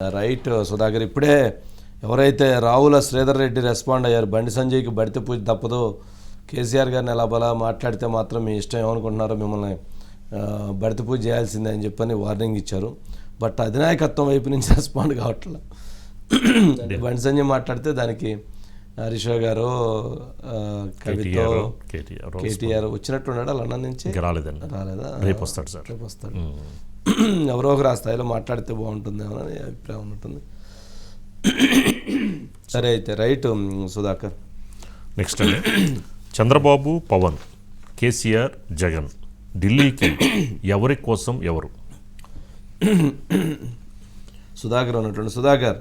Right Sudhakar, ఇప్పుడే ఎవరైతే Ravula Sridhar Reddy respond అయ్యారు, బండి సంజయ్కి బడితే పూజ తప్పదు, కేసీఆర్ గారిని ఎలా బలా మాట్లాడితే మాత్రం మీ ఇష్టం ఏమనుకుంటున్నారో మిమ్మల్ని బడితే పూజ చేయాల్సిందే అని చెప్పని వార్నింగ్ ఇచ్చారు. బట్ అధినాయకత్వం వైపు నుంచి రెస్పాండ్ కావట్లేదు. బండి సంజయ్ మాట్లాడితే దానికి హరీష్ గారు, కవితో, కేటీఆర్ వచ్చినట్టున్నాడు లండన్ నుంచి. రాలేదా? రేపు వస్తాడు సార్. రేపు వస్తాడు. ఎవరో ఒకరు ఆ స్థాయిలో మాట్లాడితే బాగుంటుందేమో అని అభిప్రాయం ఉంటుంది. సరే అయితే రైట్ సుధాకర్. నెక్స్ట్ అండి, చంద్రబాబు, పవన్, కేసీఆర్, జగన్ ఢిల్లీకి ఎవరి కోసం ఎవరు? సుధాకర్ ఉన్నటువంటి సుధాకర్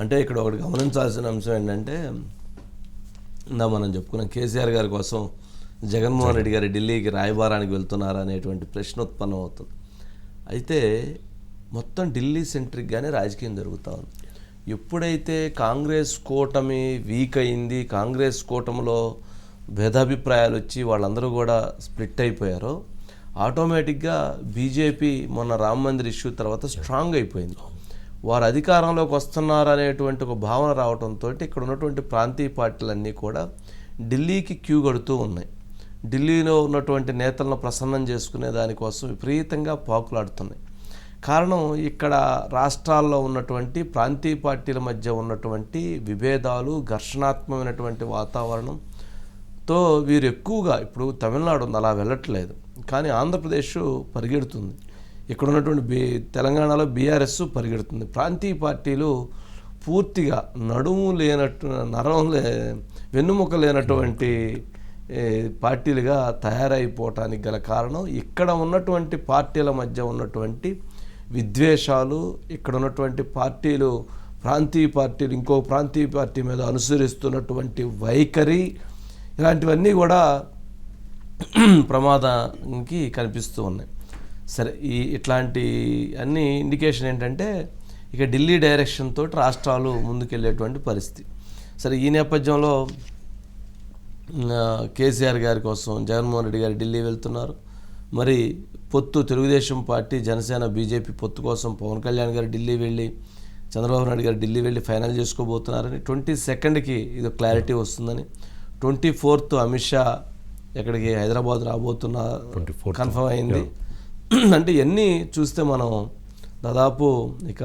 అంటే ఇక్కడ ఒకటి గమనించాల్సిన అంశం ఏంటంటే, మనం చెప్పుకున్నాం కేసీఆర్ గారి కోసం జగన్మోహన్ రెడ్డి గారు ఢిల్లీకి రాయబారానికి వెళ్తున్నారా అనేటువంటి ప్రశ్న ఉత్పన్నం అవుతుంది. అయితే మొత్తం ఢిల్లీ సెంట్రిక్గానే రాజకీయం జరుగుతూ ఉంది. ఎప్పుడైతే కాంగ్రెస్ కూటమి వీక్ అయింది, కాంగ్రెస్ కూటమిలో భేదాభిప్రాయాలు వచ్చి వాళ్ళందరూ కూడా స్ప్లిట్ అయిపోయారో, ఆటోమేటిక్గా బీజేపీ మొన్న రామ మందిర్ ఇష్యూ తర్వాత స్ట్రాంగ్ అయిపోయింది. వారు అధికారంలోకి వస్తున్నారు అనేటువంటి ఒక భావన రావడంతో ఇక్కడ ఉన్నటువంటి ప్రాంతీయ పార్టీలన్నీ కూడా ఢిల్లీకి క్యూ కడుతూ ఉన్నాయి. ఢిల్లీలో ఉన్నటువంటి నేతలను ప్రసన్నం చేసుకునే దానికోసం విపరీతంగా పాకులాడుతున్నాయి. కారణం, ఇక్కడ రాష్ట్రాల్లో ఉన్నటువంటి ప్రాంతీయ పార్టీల మధ్య ఉన్నటువంటి విభేదాలు, ఘర్షణాత్మకమైనటువంటి వాతావరణంతో వీరు ఎక్కువగా, ఇప్పుడు తమిళనాడు ఉంది అలా వెళ్ళట్లేదు, కానీ ఆంధ్రప్రదేశ్ పరిగెడుతుంది. ఇక్కడ ఉన్నటువంటి తెలంగాణలో బీఆర్ఎస్ పరిగెడుతుంది. ప్రాంతీయ పార్టీలు పూర్తిగా నడుము లేనట్టు, వెన్నుముక లేనటువంటి పార్టీలుగా తయారైపోవటానికి గల కారణం, ఇక్కడ ఉన్నటువంటి పార్టీల మధ్య ఉన్నటువంటి విద్వేషాలు, ఇక్కడ ఉన్నటువంటి పార్టీలు, ప్రాంతీయ పార్టీలు ఇంకో ప్రాంతీయ పార్టీ మీద అనుసరిస్తున్నటువంటి వైఖరి, ఇలాంటివన్నీ కూడా ప్రమాదానికి కనిపిస్తూ ఉన్నాయి. సరే, ఇట్లాంటి అన్ని ఇండికేషన్ ఏంటంటే ఇక ఢిల్లీ డైరెక్షన్ తోటి రాష్ట్రాలు ముందుకెళ్ళేటువంటి పరిస్థితి. సరే, ఈ నేపథ్యంలో కేసీఆర్ గారి కోసం జగన్మోహన్ రెడ్డి గారు ఢిల్లీ వెళ్తున్నారు. మరి పొత్తు తెలుగుదేశం పార్టీ, జనసేన, బీజేపీ పొత్తు కోసం పవన్ కళ్యాణ్ గారు ఢిల్లీ వెళ్ళి, చంద్రబాబు నాయుడు గారు ఢిల్లీ వెళ్ళి ఫైనల్ చేసుకోబోతున్నారని, 22nd ఇది క్లారిటీ వస్తుందని, 24th అమిత్ షా ఎక్కడికి హైదరాబాద్ రాబోతున్నారు కన్ఫర్మ్ అయింది. అంటే ఇవన్నీ చూస్తే మనం దాదాపు ఇక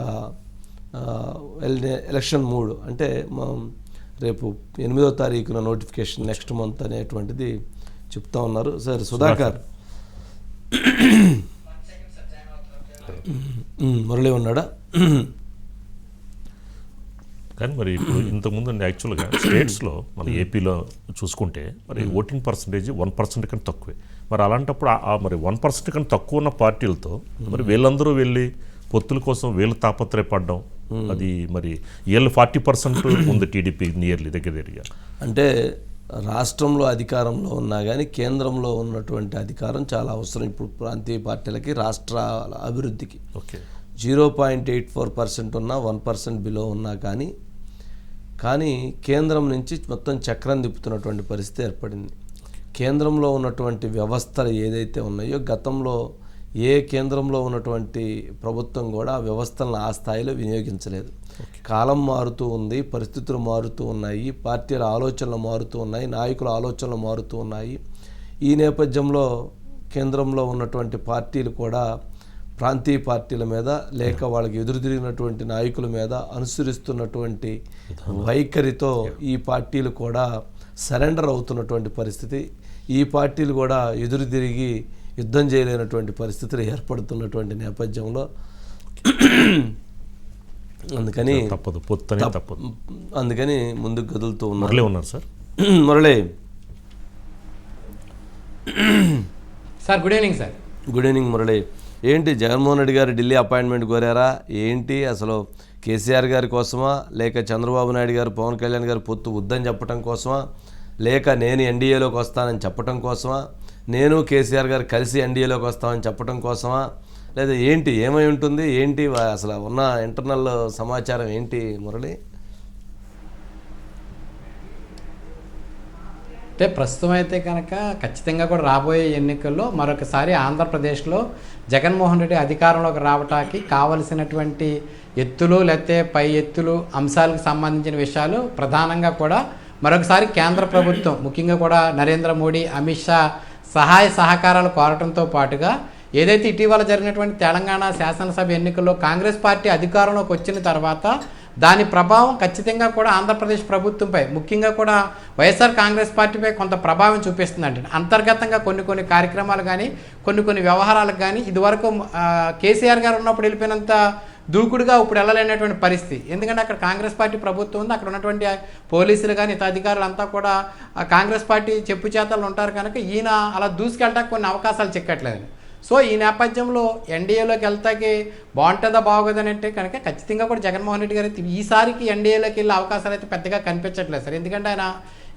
ఎలక్షన్ మూడ్, అంటే మనం రేపు 8వ తారీఖున నోటిఫికేషన్ నెక్స్ట్ మంత్ అనేటువంటిది చెప్తా ఉన్నారు. సరే సుధాకర్, మురళి ఉన్నాడా? కానీ మరి ఇప్పుడు ఇంతకుముందు యాక్చువల్గా స్టేట్స్లో మన ఏపీలో చూసుకుంటే మరి ఓటింగ్ పర్సంటేజ్ 1% కన్నా తక్కువే. మరి అలాంటప్పుడు మరి 1% కన్నా తక్కువ ఉన్న పార్టీలతో మరి వీళ్ళందరూ వెళ్ళి పొత్తుల కోసం వీళ్ళు తాపత్రయపడ్డం, అది మరి వీళ్ళు 40% ఉంది టీడీపీ నియర్లీ దగ్గరగా. అంటే రాష్ట్రంలో అధికారంలో ఉన్నా కానీ కేంద్రంలో ఉన్నటువంటి అధికారం చాలా అవసరం ఇప్పుడు ప్రాంతీయ పార్టీలకి, రాష్ట్రాల అభివృద్ధికి. ఓకే, 0.84% ఉన్నా, 1% బిలో ఉన్నా కానీ కేంద్రం నుంచి మొత్తం చక్రం తిప్పుతున్నటువంటి పరిస్థితి ఏర్పడింది. కేంద్రంలో ఉన్నటువంటి వ్యవస్థలు ఏదైతే ఉన్నాయో, గతంలో ఏ కేంద్రంలో ఉన్నటువంటి ప్రభుత్వం కూడా ఆ వ్యవస్థలను ఆ స్థాయిలో వినియోగించలేదు. కాలం మారుతూ ఉంది, పరిస్థితులు మారుతూ ఉన్నాయి, పార్టీల ఆలోచనలు మారుతూ ఉన్నాయి, నాయకుల ఆలోచనలు మారుతూ ఉన్నాయి. ఈ నేపథ్యంలో కేంద్రంలో ఉన్నటువంటి పార్టీలు కూడా ప్రాంతీయ పార్టీల మీద, లేక వాళ్ళకి ఎదురుదిరిగినటువంటి నాయకుల మీద అనుసరిస్తున్నటువంటి వైఖరితో ఈ పార్టీలు కూడా సరెండర్ అవుతున్నటువంటి పరిస్థితి. ఈ పార్టీలు కూడా ఎదురుదిరిగి యుద్ధం చేయలేనటువంటి పరిస్థితులు ఏర్పడుతున్నటువంటి నేపథ్యంలో అందుకని ముందుకు కదులుతూ ఉన్నారు sir. Murali sir, good evening sir. Good evening Murali. ఏంటి జగన్మోహన్ రెడ్డి గారు ఢిల్లీ అపాయింట్మెంట్ కోరారా ఏంటి? అసలు కేసీఆర్ గారి కోసమా, లేక చంద్రబాబు నాయుడు గారు, పవన్ కళ్యాణ్ గారు పొత్తు వద్దని చెప్పడం కోసమా, లేక నేను ఎన్డీఏలోకి వస్తానని చెప్పడం కోసమా, నేను కేసీఆర్ గారు కలిసి ఎన్డీఏలోకి వస్తామని చెప్పడం కోసమా, లేదా ఏంటి, ఏమై ఉంటుంది ఏంటి? అసలు ఉన్న ఇంటర్నల్ సమాచారం ఏంటి మురళి? అంటే ప్రస్తుతం అయితే కనుక ఖచ్చితంగా కూడా రాబోయే ఎన్నికల్లో మరొకసారి ఆంధ్రప్రదేశ్లో జగన్మోహన్ రెడ్డి అధికారంలోకి రావటానికి కావలసినటువంటి ఎత్తులు లేకపోతే పై ఎత్తులు అంశాలకు సంబంధించిన విషయాలు ప్రధానంగా కూడా మరొకసారి కేంద్ర ప్రభుత్వం ముఖ్యంగా కూడా నరేంద్ర మోడీ, అమిత్ షా సహాయ సహకారాలు కోరటంతో పాటుగా ఏదైతే ఇటీవల జరిగినటువంటి తెలంగాణ శాసనసభ ఎన్నికల్లో కాంగ్రెస్ పార్టీ అధికారంలోకి వచ్చిన తర్వాత దాని ప్రభావం ఖచ్చితంగా కూడా ఆంధ్రప్రదేశ్ ప్రభుత్వంపై ముఖ్యంగా కూడా వైఎస్ఆర్ కాంగ్రెస్ పార్టీపై కొంత ప్రభావం చూపిస్తుందండి. అంతర్గతంగా కొన్ని కార్యక్రమాలు కానీ కొన్ని వ్యవహారాలకు కానీ ఇదివరకు కేసీఆర్ గారు ఉన్నప్పుడు వెళ్ళిపోయినంత దూకుడుగా ఇప్పుడు వెళ్ళలేనటువంటి పరిస్థితి. ఎందుకంటే అక్కడ కాంగ్రెస్ పార్టీ ప్రభుత్వం ఉంది, అక్కడ ఉన్నటువంటి పోలీసులు కానీ ఇతర అధికారులు అంతా కూడా కాంగ్రెస్ పార్టీ చెప్పు చేతలు ఉంటారు కనుక ఈయన అలా దూసుకెళ్ళటానికి కొన్ని అవకాశాలు చిక్కట్లేదు. సో ఈ నేపథ్యంలో ఎన్డీఏలోకి వెళ్తాకి బాగుంటుందా బాగోదని అంటే కనుక ఖచ్చితంగా కూడా జగన్మోహన్ రెడ్డి గారు ఈసారికి ఎన్డీఏలోకి వెళ్ళే అవకాశాలు అయితే పెద్దగా కనిపించట్లేదు సార్. ఎందుకంటే ఆయన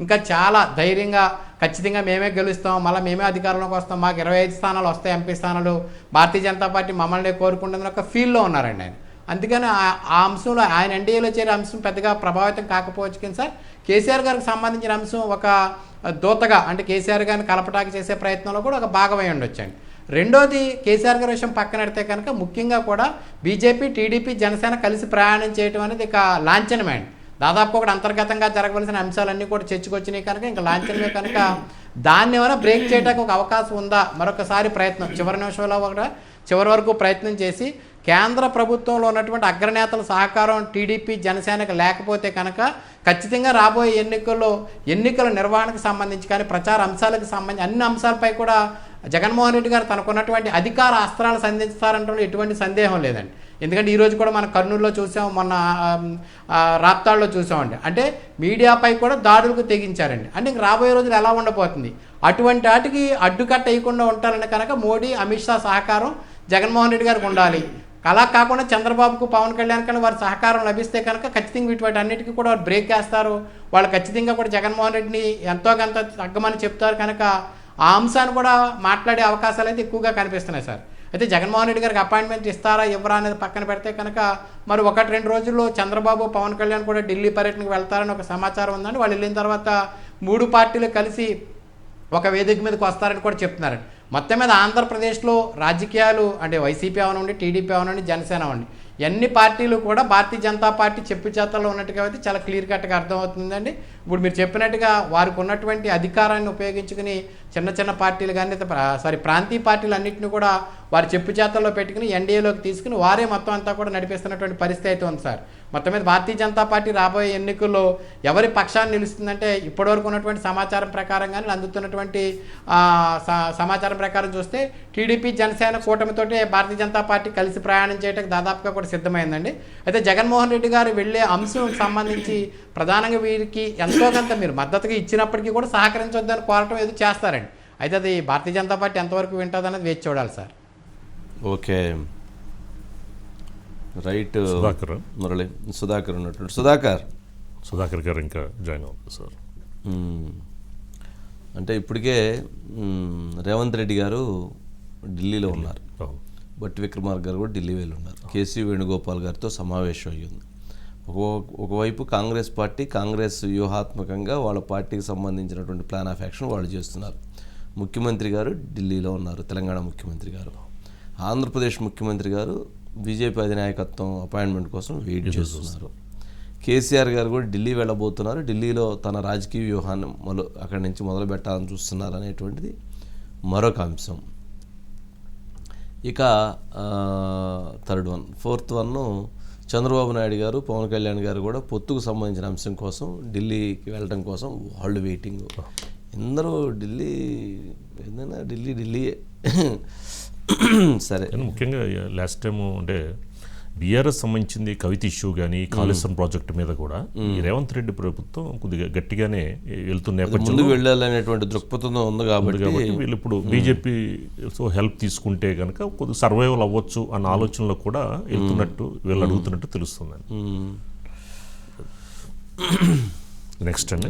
ఇంకా చాలా ధైర్యంగా ఖచ్చితంగా మేమే గెలుస్తాం, మళ్ళీ మేమే అధికారంలోకి వస్తాం, మాకు 25 స్థానాలు వస్తాయి, ఎంపీ స్థానాలు, భారతీయ జనతా పార్టీ మమ్మల్ని కోరుకుంటుందని ఒక ఫీల్లో ఉన్నారండి ఆయన. అందుకని ఆ అంశంలో ఆయన ఎన్డీఏలో చేరే అంశం పెద్దగా ప్రభావితం కాకపోవచ్చు కానీ సార్ కేసీఆర్ గారికి సంబంధించిన అంశం ఒక దూతగా అంటే కేసీఆర్ గారిని కలపటానికి చేసే ప్రయత్నంలో కూడా ఒక భాగమై ఉండొచ్చండి. రెండోది కేసీఆర్ గారి విషయం పక్కన పెడితే కనుక ముఖ్యంగా కూడా బీజేపీ, టీడీపీ, జనసేన కలిసి ప్రయాణం చేయడం అనేది ఇక లాంఛనమే అండి. దాదాపు ఒకటి అంతర్గతంగా జరగవలసిన అంశాలన్నీ కూడా చర్చకొచ్చినాయి కనుక ఇంకా లాంఛనమే కనుక దాన్ని ఏమైనా బ్రేక్ చేయడానికి ఒక అవకాశం ఉందా మరొకసారి ప్రయత్నం చివరి నిమిషంలో చివరి వరకు ప్రయత్నం చేసి కేంద్ర ప్రభుత్వంలో ఉన్నటువంటి అగ్రనేతల సహకారం టీడీపీ, జనసేనకు లేకపోతే కనుక ఖచ్చితంగా రాబోయే ఎన్నికల నిర్వహణకు సంబంధించి కానీ ప్రచార అంశాలకు సంబంధించి అన్ని అంశాలపై కూడా జగన్మోహన్ రెడ్డి గారు తనకున్నటువంటి అధికార అస్త్రాలు సంధిస్తారంటే ఎటువంటి సందేహం లేదండి. ఎందుకంటే ఈరోజు కూడా మనం కర్నూలులో చూసాం, మొన్న రాప్తాడులో చూసామండి. అంటే మీడియాపై కూడా దాడులకు తెగించారండి. అంటే ఇంక రాబోయే రోజులు ఎలా ఉండబోతుంది, అటువంటి వాటికి అడ్డుకట్ట వేయకుండా ఉంటారని కనుక మోడీ, అమిత్ షా సహకారం జగన్మోహన్ రెడ్డి గారికి ఉండాలి. అలా కాకుండా చంద్రబాబుకు, పవన్ కళ్యాణ్ కానీ వారి సహకారం లభిస్తే కనుక ఖచ్చితంగా వీటి అన్నిటికీ కూడా వారు బ్రేక్ వేస్తారు. వాళ్ళు ఖచ్చితంగా కూడా జగన్మోహన్ రెడ్డిని ఎంతో కొంత తగ్గమని చెప్తారు కనుక ఆ అంశాన్ని కూడా మాట్లాడే అవకాశాలు అయితే ఎక్కువగా కనిపిస్తున్నాయి సార్. అయితే జగన్మోహన్ రెడ్డి గారికి అపాయింట్మెంట్ ఇస్తారా ఇవ్వరా అనేది పక్కన పెడితే కనుక మరి 1-2 రోజుల్లో చంద్రబాబు, పవన్ కళ్యాణ్ కూడా ఢిల్లీ పర్యటనకు వెళ్తారని ఒక సమాచారం ఉందండి. వాళ్ళు వెళ్ళిన తర్వాత 3 పార్టీలు కలిసి ఒక వేదిక మీదకి వస్తారని కూడా చెప్తున్నారండి. మొత్తం మీద ఆంధ్రప్రదేశ్లో రాజకీయాలు అంటే వైసీపీ అవనండి, టీడీపీ అవనండి, జనసేన అవ్వండి, అన్ని పార్టీలు కూడా భారతీయ జనతా పార్టీ చెప్పు చేతల్లో ఉన్నట్టుగా అయితే చాలా క్లియర్ కట్గా అర్థమవుతుందండి. ఇప్పుడు మీరు చెప్పినట్టుగా వారికి ఉన్నటువంటి అధికారాన్ని ఉపయోగించుకుని చిన్న పార్టీలు కానీ ప్రాంతీయ పార్టీలు అన్నింటినీ కూడా వారి చెప్పు చేతల్లో పెట్టుకుని ఎన్డీఏలోకి తీసుకుని వారే మొత్తం అంతా కూడా నడిపిస్తున్నటువంటి పరిస్థితి అయితే ఉంది సార్. మొత్తం మీద భారతీయ జనతా పార్టీ రాబోయే ఎన్నికల్లో ఎవరి పక్షాన్ని నిలుస్తుందంటే ఇప్పటివరకు ఉన్నటువంటి సమాచారం ప్రకారం కానీ అందుతున్నటువంటి సమాచారం ప్రకారం చూస్తే టీడీపీ, జనసేన కూటమితోటే భారతీయ జనతా పార్టీ కలిసి ప్రయాణం చేయడానికి దాదాపుగా కూడా సిద్ధమైందండి. అయితే జగన్మోహన్ రెడ్డి గారు వెళ్ళే అంశం సంబంధించి ప్రధానంగా వీరికి ఎంతో కొంత మీరు మద్దతుగా ఇచ్చినప్పటికీ కూడా సహకరించొద్దని కోరటం ఏదో చేస్తారండి. అయితే అది భారతీయ జనతా పార్టీ ఎంతవరకు వింటుంది అనేది వేచి చూడాలి sir. Okay, right. Murali, Sudhakar ఉన్నట్టు. సుధాకర్ గారు ఇంకా జాయిన్ అవుతుంది సార్. అంటే ఇప్పటికే రేవంత్ రెడ్డి గారు ఢిల్లీలో ఉన్నారు, బట్టి విక్రమార్క గారు కూడా ఢిల్లీ వెళ్ళి ఉన్నారు, కేసీ వేణుగోపాల్ గారితో సమావేశం అయ్యింది. ఒకవైపు కాంగ్రెస్ వ్యూహాత్మకంగా వాళ్ళ పార్టీకి సంబంధించినటువంటి ప్లాన్ ఆఫ్ యాక్షన్ వాళ్ళు చేస్తున్నారు. ముఖ్యమంత్రి గారు ఢిల్లీలో ఉన్నారు, తెలంగాణ ముఖ్యమంత్రి గారు. ఆంధ్రప్రదేశ్ ముఖ్యమంత్రి గారు బీజేపీ అధినాయకత్వం అపాయింట్మెంట్ కోసం వెయిట్ చేస్తున్నారు. కేసీఆర్ గారు కూడా ఢిల్లీ వెళ్ళబోతున్నారు, ఢిల్లీలో తన రాజకీయ వ్యూహాన్ని అక్కడి నుంచి మొదలు పెట్టాలని చూస్తున్నారు అనేటువంటిది మరొక అంశం. ఇక third one, fourth one, Chandrababu Naidu గారు, పవన్ కళ్యాణ్ గారు కూడా పొత్తుకు సంబంధించిన అంశం కోసం ఢిల్లీకి వెళ్ళడం కోసం వాళ్ళు వెయిటింగ్. అందరూ ఢిల్లీ సరే. ముఖ్యంగా లాస్ట్ టైము అంటే బీఆర్ఎస్ సంబంధించింది కవిత ఇష్యూ కానీ కాళేశ్వరం ప్రాజెక్టు మీద కూడా ఈ రేవంత్ రెడ్డి ప్రభుత్వం కొద్దిగా గట్టిగానే వెళ్తున్న నేపథ్యంలో వెళ్ళాలనేటువంటి దృక్పథం ఉంది కాబట్టి వీళ్ళు ఇప్పుడు బీజేపీ హెల్ప్ తీసుకుంటే కనుక కొద్దిగా సర్వైవల్ అవ్వచ్చు అన్న ఆలోచనలో కూడా వెళ్తున్నట్టు వీళ్ళు అడుగుతున్నట్టు తెలుస్తుందండి. నెక్స్ట్ అండి.